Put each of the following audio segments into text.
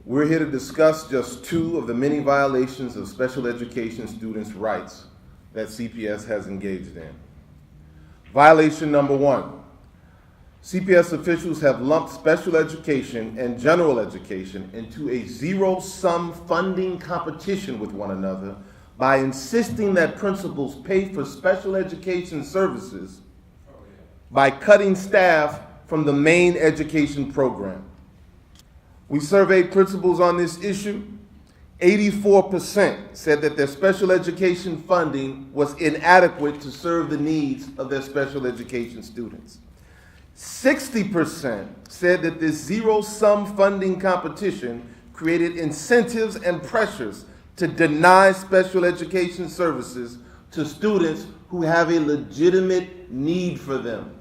We're here to discuss just two of the many violations of special education students' rights that CPS has engaged in. Violation number one, CPS officials have lumped special education and general education into a zero-sum funding competition with one another by insisting that principals pay for special education services by cutting staff from the main education program. We surveyed principals on this issue. 84% said that their special education funding was inadequate to serve the needs of their special education students. 60% said that this zero-sum funding competition created incentives and pressures to deny special education services to students who have a legitimate need for them.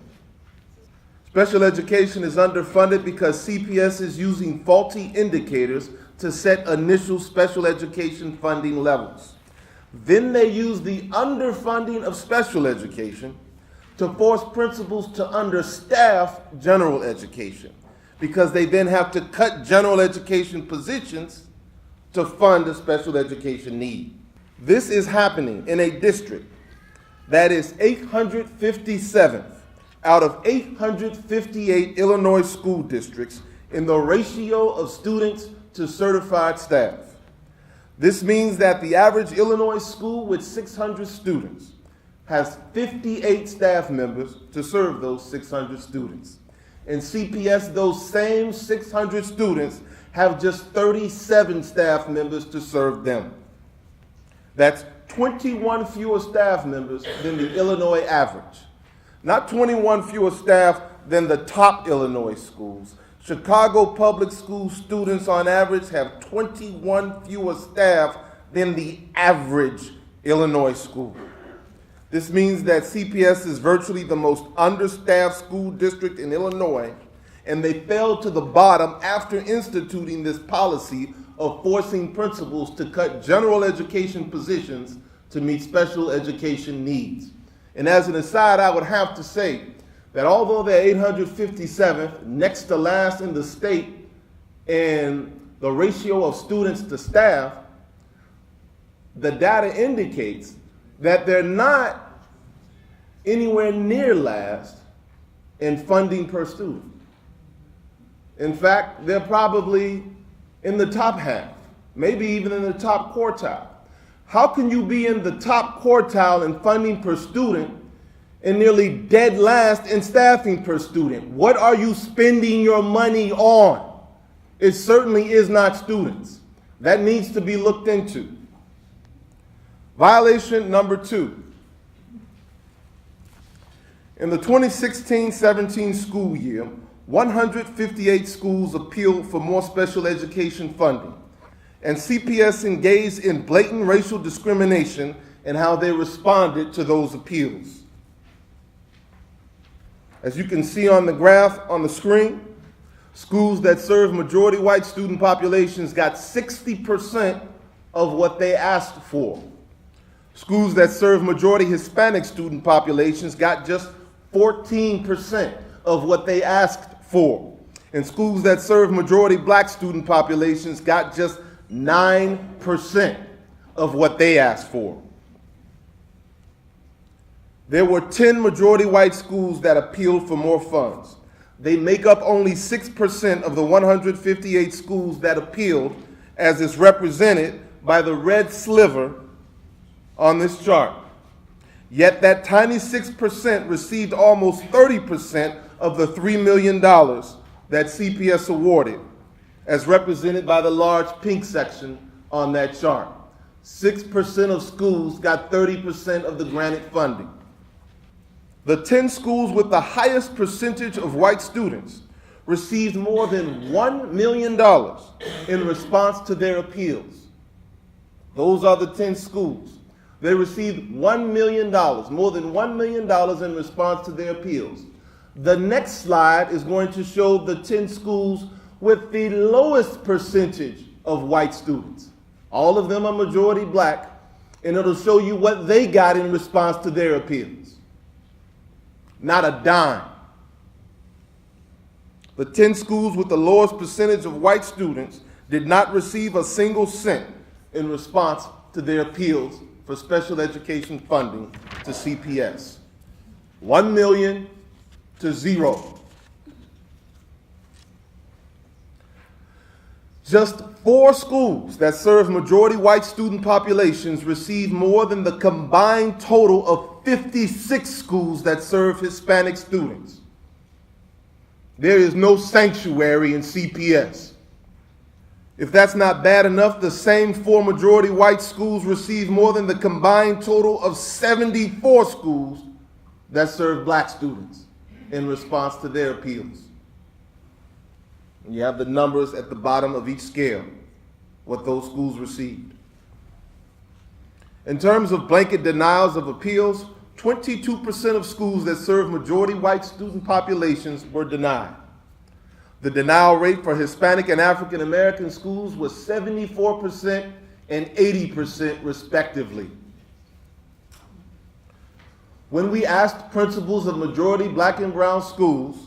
Special education is underfunded because CPS is using faulty indicators to set initial special education funding levels. Then they use the underfunding of special education to force principals to understaff general education, because they then have to cut general education positions to fund a special education need. This is happening in a district that is 857th out of 858 Illinois school districts in the ratio of students to certified staff. This means that the average Illinois school with 600 students has 58 staff members to serve those 600 students. In CPS, those same 600 students have just 37 staff members to serve them. That's 21 fewer staff members than the Illinois average. Not 21 fewer staff than the top Illinois schools. Chicago public school students on average have 21 fewer staff than the average Illinois school. This means that CPS is virtually the most understaffed school district in Illinois, and they fell to the bottom after instituting this policy of forcing principals to cut general education positions to meet special education needs. And as an aside, I would have to say that although they're 857th, next to last in the state in the ratio of students to staff, the data indicates that they're not anywhere near last in funding per student. In fact, they're probably in the top half, maybe even in the top quartile. How can you be in the top quartile in funding per student and nearly dead last in staffing per student? What are you spending your money on? It certainly is not students. That needs to be looked into. Violation number two. In the 2016-17 school year, 158 schools appealed for more special education funding, and CPS engaged in blatant racial discrimination in how they responded to those appeals. As you can see on the graph on the screen, schools that serve majority white student populations got 60% of what they asked for. Schools that serve majority Hispanic student populations got just 14% of what they asked for. And schools that serve majority black student populations got just 9% of what they asked for. There were 10 majority white schools that appealed for more funds. They make up only 6% of the 158 schools that appealed, as is represented by the red sliver on this chart. Yet that tiny 6% received almost 30% of the $3 million that CPS awarded, as represented by the large pink section on that chart. 6% of schools got 30% of the granted funding. The 10 schools with the highest percentage of white students received more than $1 million in response to their appeals. Those are the 10 schools. They received $1 million, more than $1 million in response to their appeals. The next slide is going to show the 10 schools with the lowest percentage of white students. All of them are majority black, and it'll show you what they got in response to their appeals. Not a dime. The 10 schools with the lowest percentage of white students did not receive a single cent in response to their appeals for special education funding to CPS. 1 million to 0. Just 4 schools that serve majority white student populations receive more than the combined total of 56 schools that serve Hispanic students. There is no sanctuary in CPS. If that's not bad enough, the same 4 majority white schools receive more than the combined total of 74 schools that serve black students in response to their appeals. And you have the numbers at the bottom of each scale, what those schools received. In terms of blanket denials of appeals, 22% of schools that serve majority white student populations were denied. The denial rate for Hispanic and African American schools was 74% and 80% respectively. When we asked principals of majority black and brown schools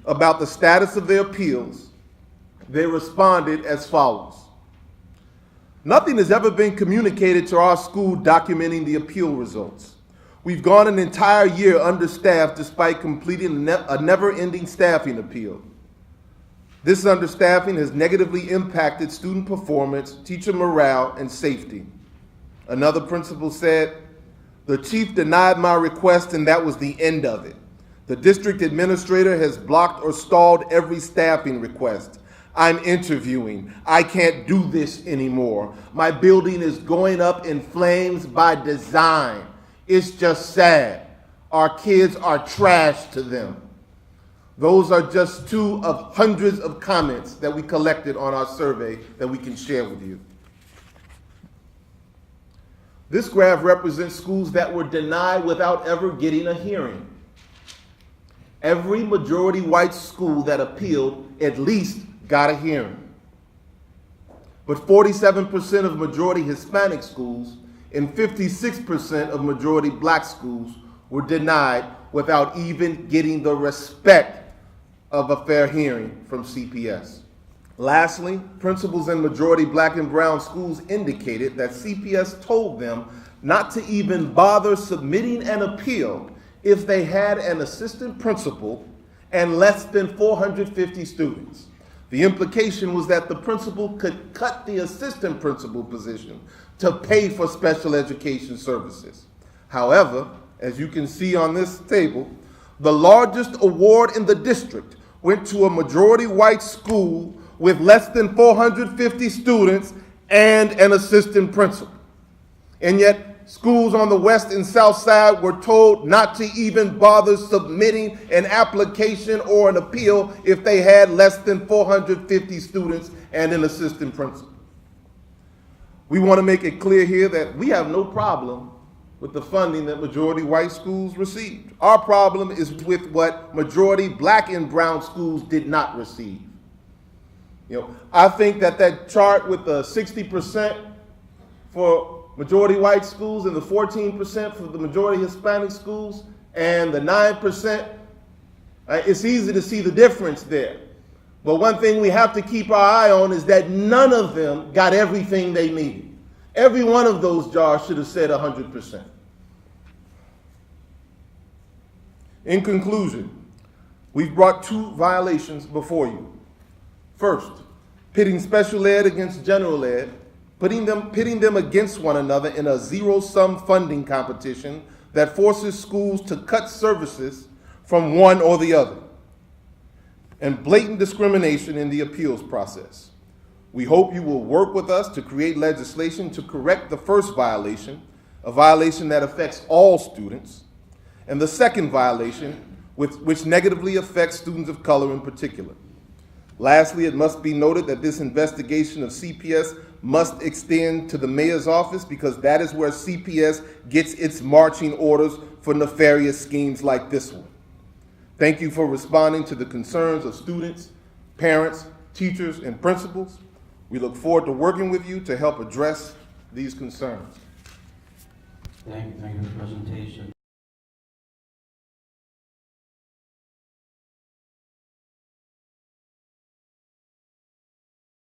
about the status of their appeals, they responded as follows. Nothing has ever been communicated to our school documenting the appeal results. We've gone an entire year understaffed despite completing a never-ending staffing appeal. This understaffing has negatively impacted student performance, teacher morale, and safety. Another principal said, "The chief denied my request and that was the end of it. The district administrator has blocked or stalled every staffing request. I'm interviewing. I can't do this anymore. My building is going up in flames by design. It's just sad. Our kids are trash to them." Those are just 2 of hundreds of comments that we collected on our survey that we can share with you. This graph represents schools that were denied without ever getting a hearing. Every majority white school that appealed at least got a hearing. But 47% of majority Hispanic schools and 56% of majority black schools were denied without even getting the respect of a fair hearing from CPS. Lastly, principals in majority black and brown schools indicated that CPS told them not to even bother submitting an appeal if they had an assistant principal and less than 450 students. The implication was that the principal could cut the assistant principal position to pay for special education services. However, as you can see on this table, the largest award in the district went to a majority white school with less than 450 students and an assistant principal. And yet, schools on the west and south side were told not to even bother submitting an application or an appeal if they had less than 450 students and an assistant principal. We want to make it clear here that we have no problem with the funding that majority white schools received. Our problem is with what majority black and brown schools did not receive. I think that chart with the 60% for majority white schools and the 14% for the majority Hispanic schools and the 9%, it's easy to see the difference there. But one thing we have to keep our eye on is that none of them got everything they needed. Every one of those jars should have said 100%. In conclusion, we've brought 2 violations before you. First, pitting special ed against general ed, pitting them against one another in a zero-sum funding competition that forces schools to cut services from one or the other, and blatant discrimination in the appeals process. We hope you will work with us to create legislation to correct the first violation, a violation that affects all students, and the second violation, which negatively affects students of color in particular. Lastly, it must be noted that this investigation of CPS must extend to the mayor's office because that is where CPS gets its marching orders for nefarious schemes like this one. Thank you for responding to the concerns of students, parents, teachers, and principals. We look forward to working with you to help address these concerns. Thank you for the presentation.